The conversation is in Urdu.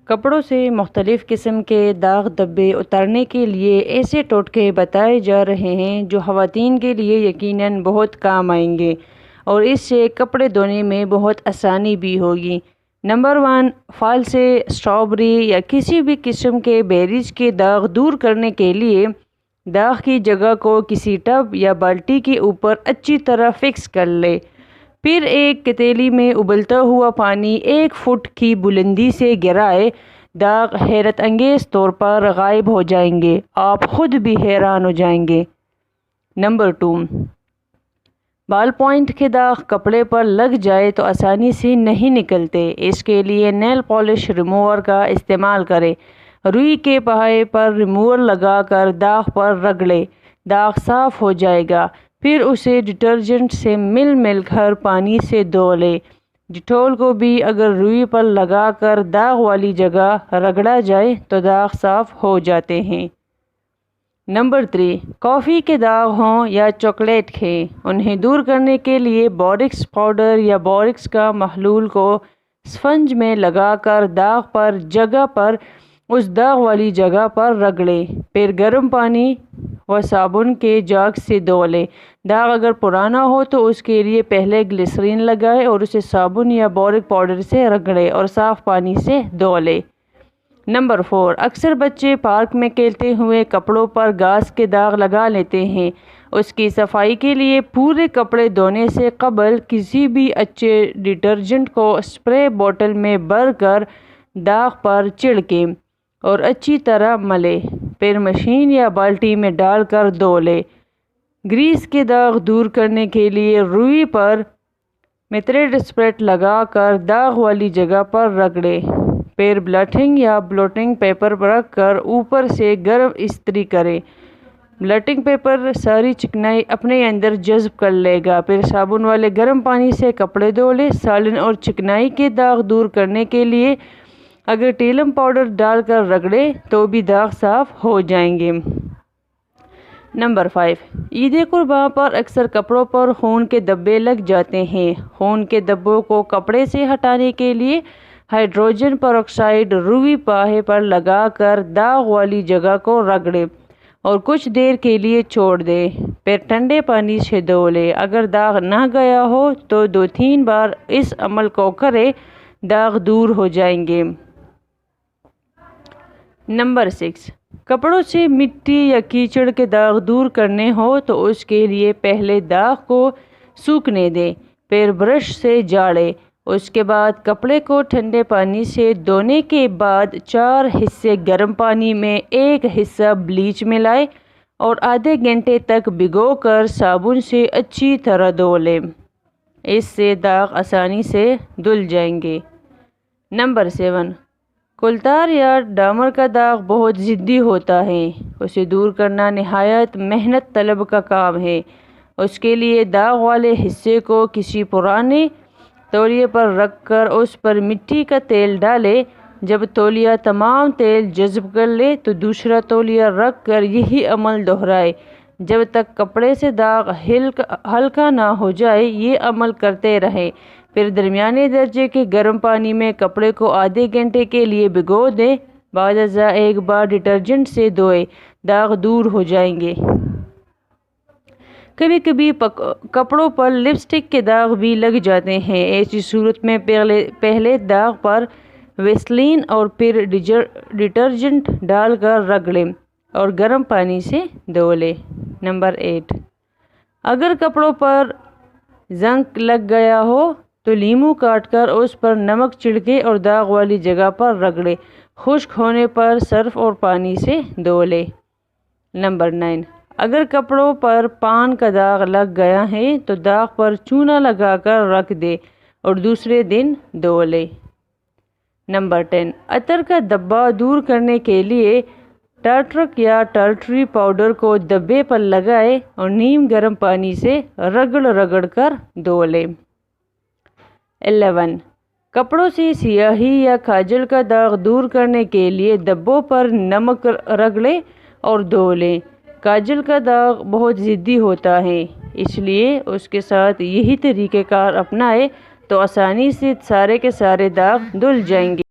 کپڑوں سے مختلف قسم کے داغ دھبے اتارنے کے لیے ایسے ٹوٹکے بتائے جا رہے ہیں جو خواتین کے لیے یقیناً بہت کام آئیں گے اور اس سے کپڑے دھونے میں بہت آسانی بھی ہوگی۔ نمبر 1، پھل سے اسٹرابیری یا کسی بھی قسم کے بیریز کے داغ دور کرنے کے لیے داغ کی جگہ کو کسی ٹب یا بالٹی کے اوپر اچھی طرح فکس کر لیں۔ پھر ایک کتیلی میں ابلتا ہوا پانی 1 فٹ کی بلندی سے گرائیں۔ داغ حیرت انگیز طور پر غائب ہو جائیں گے، آپ خود بھی حیران ہو جائیں گے۔ نمبر 2، بال پوائنٹ کے داغ کپڑے پر لگ جائے تو آسانی سے نہیں نکلتے، اس کے لیے نیل پالش ریموور کا استعمال کریں۔ روئی کے پہیے پر ریموور لگا کر داغ پر رگڑیں، داغ صاف ہو جائے گا۔ پھر اسے ڈٹرجنٹ سے مل کر پانی سے دھو لیں۔ ڈیٹول کو بھی اگر روئی پر لگا کر داغ والی جگہ رگڑا جائے تو داغ صاف ہو جاتے ہیں۔ نمبر 3، کافی کے داغ ہوں یا چاکلیٹ کے، انہیں دور کرنے کے لیے بوریکس پاؤڈر یا بوریکس کا محلول کو اسفنج میں لگا کر داغ پر جگہ پر اس داغ والی جگہ پر رگڑیں، پھر گرم پانی و صابن کے جاگ سے دھو لیں۔ داغ اگر پرانا ہو تو اس کے لیے پہلے گلیسرین لگائیں اور اسے صابن یا بوریک پاؤڈر سے رگڑیں اور صاف پانی سے دھو لیں۔ نمبر 4، اکثر بچے پارک میں کھیلتے ہوئے کپڑوں پر گھاس کے داغ لگا لیتے ہیں۔ اس کی صفائی کے لیے پورے کپڑے دھونے سے قبل کسی بھی اچھے ڈٹرجنٹ کو اسپرے بوتل میں بھر کر داغ پر چھڑکیں اور اچھی طرح ملیں، پھر مشین یا بالٹی میں ڈال کر دھو لیں۔ گریس کے داغ دور کرنے کے لیے روئی پر میتھیلیٹڈ اسپرٹ لگا کر داغ والی جگہ پر رگڑیں، پھر بلیٹنگ یا بلوٹنگ پیپر رکھ کر اوپر سے گرم استری کریں۔ بلیٹنگ پیپر ساری چکنائی اپنے اندر جذب کر لے گا، پھر صابن والے گرم پانی سے کپڑے دھو لیں۔ سالن اور چکنائی کے داغ دور کرنے کے لیے اگر ٹیلم پاؤڈر ڈال کر رگڑیں تو بھی داغ صاف ہو جائیں گے۔ نمبر 5، عید قرباں پر اکثر کپڑوں پر خون کے دھبے لگ جاتے ہیں۔ خون کے دھبوں کو کپڑے سے ہٹانے کے لیے ہائیڈروجن پر آکسائڈ روئی پہیے پر لگا کر داغ والی جگہ کو رگڑیں اور کچھ دیر کے لیے چھوڑ دیں، پھر ٹھنڈے پانی سے دھو لیں۔ اگر داغ نہ گیا ہو تو 2-3 بار اس عمل کو کریں، داغ دور ہو جائیں گے۔ نمبر 6، کپڑوں سے مٹی یا کیچڑ کے داغ دور کرنے ہو تو اس کے لیے پہلے داغ کو سوکھنے دیں، پھر برش سے جھاڑیں۔ اس کے بعد کپڑے کو ٹھنڈے پانی سے دھونے کے بعد 4 حصے گرم پانی میں 1 حصہ بلیچ ملائیں اور آدھے گھنٹے تک بھگو کر صابن سے اچھی طرح دھو لیں، اس سے داغ آسانی سے دھل جائیں گے۔ نمبر 7، کولتار یا ڈامر کا داغ بہت ضدی ہوتا ہے، اسے دور کرنا نہایت محنت طلب کا کام ہے۔ اس کے لیے داغ والے حصے کو کسی پرانے تولیے پر رکھ کر اس پر مٹی کا تیل ڈالیں۔ جب تولیہ تمام تیل جذب کر لے تو دوسرا تولیہ رکھ کر یہی عمل دہرائیں جب تک کپڑے سے داغ ہلکا نہ ہو جائے۔ یہ عمل کرتے رہیں، پھر درمیانے درجے کے گرم پانی میں کپڑے کو آدھے گھنٹے کے لیے بھگو دیں، بعد ازاں ایک بار ڈٹرجنٹ سے دھوئیں، داغ دور ہو جائیں گے۔ کبھی کبھی کپڑوں پر لپسٹک کے داغ بھی لگ جاتے ہیں، ایسی صورت میں پہلے داغ پر ویسلین اور پھر ڈٹرجنٹ ڈال کر رگڑیں اور گرم پانی سے دھو لیں۔ نمبر 8، اگر کپڑوں پر زنک لگ گیا ہو تو لیموں کاٹ کر اس پر نمک چھڑکیں اور داغ والی جگہ پر رگڑیں، خشک ہونے پر صرف اور پانی سے دھو لیں۔ نمبر 9، اگر کپڑوں پر پان کا داغ لگ گیا ہے تو داغ پر چونا لگا کر رکھ دیں اور دوسرے دن دھو لیں۔ نمبر 10، عطر کا دھبا دور کرنے کے لیے ٹارٹرک یا ٹارٹری پاؤڈر کو دھبے پر لگائیں اور نیم گرم پانی سے رگڑ کر دھو لیں۔ 11، کپڑوں سے سیاہی یا کاجل کا داغ دور کرنے کے لیے دھبوں پر نمک رگڑیں اور دھو لیں۔ کاجل کا داغ بہت ضدی ہوتا ہے، اس لیے اس کے ساتھ یہی طریقہ کار اپنائیں تو آسانی سے سارے کے سارے داغ دھل جائیں گے۔